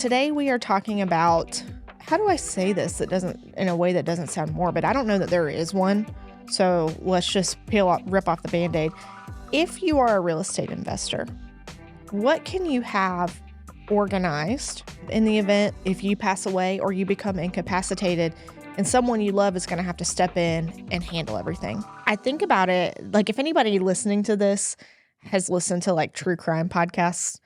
today we are talking about, how do I say this in a way that doesn't sound morbid? I don't know that there is one. So let's just rip off the Band-Aid. If you are a real estate investor, what can you have organized in the event if you pass away or you become incapacitated and someone you love is going to have to step in and handle everything? I think about it, like if anybody listening to this has listened to like true crime podcasts,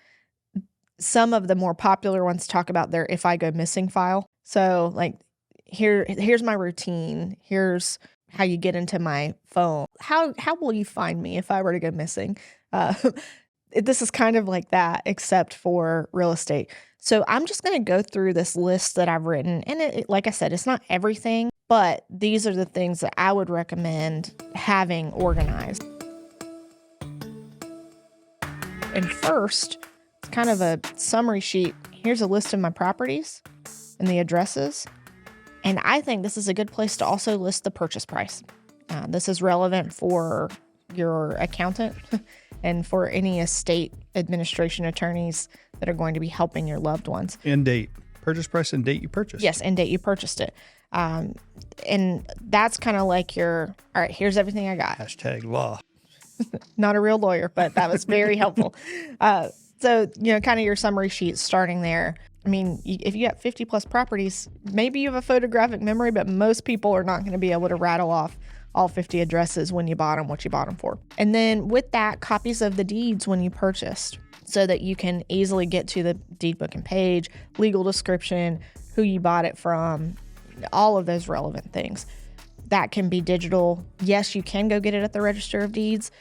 some of the more popular ones talk about their if I go missing file. So like here's my routine. Here's how you get into my phone. How will you find me if I were to go missing? This is kind of like that, except for real estate. So I'm just going to go through this list that I've written. And like I said, it's not everything, but these are the things that I would recommend having organized. And first, it's kind of a summary sheet. Here's a list of my properties and the addresses. And I think this is a good place to also list the purchase price. This is relevant for your accountant and for any estate administration attorneys that are going to be helping your loved ones. And date. Purchase price and date you purchased. Yes, and date you purchased it. And that's kind of like all right, here's everything I got. Hashtag law. Not a real lawyer, but that was very helpful. So, kind of your summary sheet starting there. I mean, if you got 50 plus properties, maybe you have a photographic memory, but most people are not going to be able to rattle off all 50 addresses when you bought them, what you bought them for. And then with that, copies of the deeds when you purchased so that you can easily get to the deed book and page, legal description, who you bought it from, all of those relevant things. That can be digital. Yes, you can go get it at the Register of Deeds,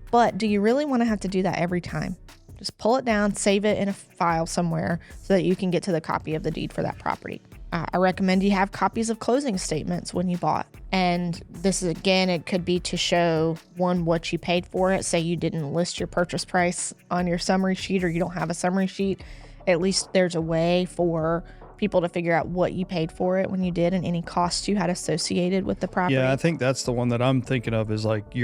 but do you really want to have to do that every time? Just pull it down, save it in a file somewhere so that you can get to the copy of the deed for that property. I recommend you have copies of closing statements when you bought. And this is, again, it could be to show, one, what you paid for it. Say you didn't list your purchase price on your summary sheet or you don't have a summary sheet. At least there's a way for people to figure out what you paid for it when you did and any costs you had associated with the property. Yeah, I think that's the one that I'm thinking of is like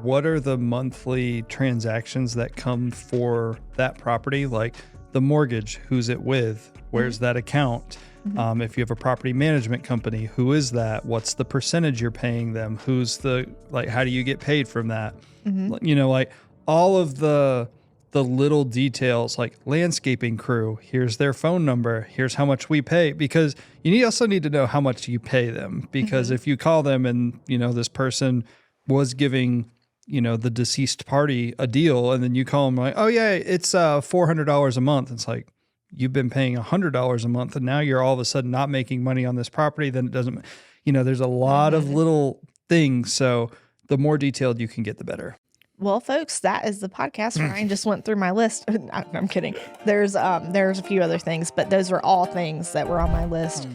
what are the monthly transactions that come for that property? Like the mortgage, who's it with? Where's that account? Mm-hmm. If you have a property management company, who is that? What's the percentage you're paying them? How do you get paid from that? Mm-hmm. Like all of the little details, like landscaping crew, here's their phone number, here's how much we pay, because you also need to know how much you pay them, because if you call them and, this person was giving, the deceased party a deal, and then you call them like, oh yeah, it's $400 a month. It's like, you've been paying $100 a month and now you're all of a sudden not making money on this property. Then it doesn't, there's a lot of little things. So the more detailed you can get, the better. Well, folks, that is the podcast. Ryan just went through my list. I'm kidding. There's a few other things, but those are all things that were on my list.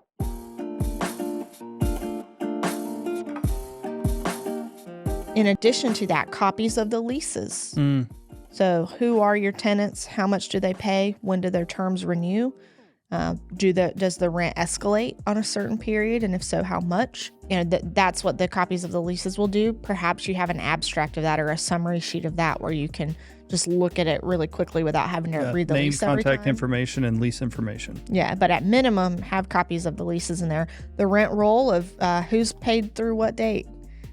In addition to that, copies of the leases. So who are your tenants? How much do they pay? When do their terms renew? Does the rent escalate on a certain period? And if so, how much? That's what the copies of the leases will do. Perhaps you have an abstract of that or a summary sheet of that where you can just look at it really quickly without having to read the lease every time. Name, contact information, and lease information. Yeah, but at minimum, have copies of the leases in there. The rent roll of who's paid through what date.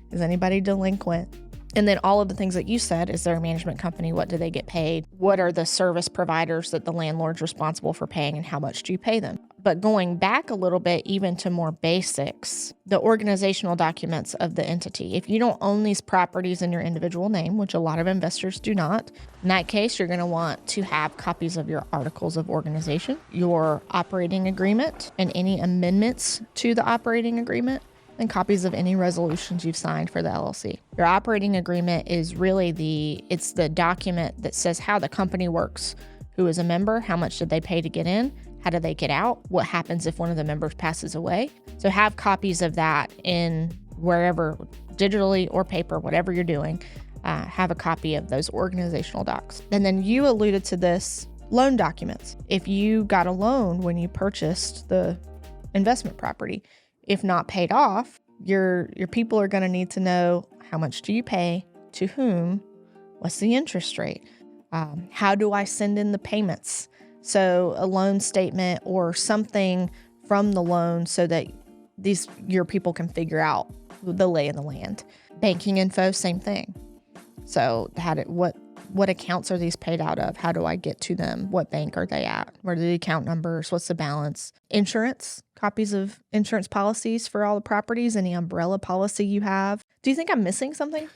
Is anybody delinquent? And then all of the things that you said, is there a management company? What do they get paid? What are the service providers that the landlord's responsible for paying and how much do you pay them? But going back a little bit, even to more basics, the organizational documents of the entity. If you don't own these properties in your individual name, which a lot of investors do not, in that case, you're going to want to have copies of your articles of organization, your operating agreement, and any amendments to the operating agreement, and copies of any resolutions you've signed for the LLC. Your operating agreement is really it's the document that says how the company works, who is a member, how much did they pay to get in, how do they get out, what happens if one of the members passes away. So have copies of that in wherever, digitally or paper, whatever you're doing, have a copy of those organizational docs. And then you alluded to this, loan documents. If you got a loan when you purchased the investment property, if not paid off, your people are going to need to know how much do you pay, to whom, what's the interest rate, how do I send in the payments, So a loan statement or something from the loan so that your people can figure out the lay of the land. Banking info, same thing. So what accounts are these paid out of? How do I get to them? What bank are they at? What are the account numbers? What's the balance? Insurance, copies of insurance policies for all the properties, any umbrella policy you have. Do you think I'm missing something?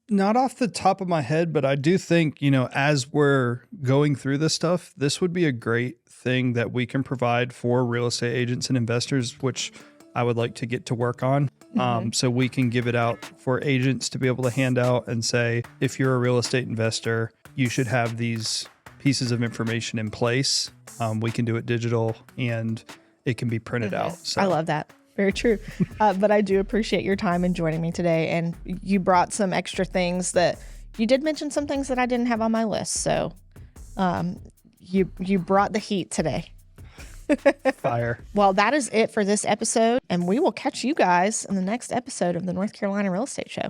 Not off the top of my head, but I do think, as we're going through this stuff, this would be a great thing that we can provide for real estate agents and investors, which I would like to get to work on. So we can give it out for agents to be able to hand out and say, if you're a real estate investor, you should have these pieces of information in place. We can do it digital and it can be printed out. So I love that. Very true. But I do appreciate your time and joining me today. And you brought some extra things that you did mention some things that I didn't have on my list. So you brought the heat today. Fire. Well, that is it for this episode. And we will catch you guys in the next episode of the North Carolina Real Estate Show.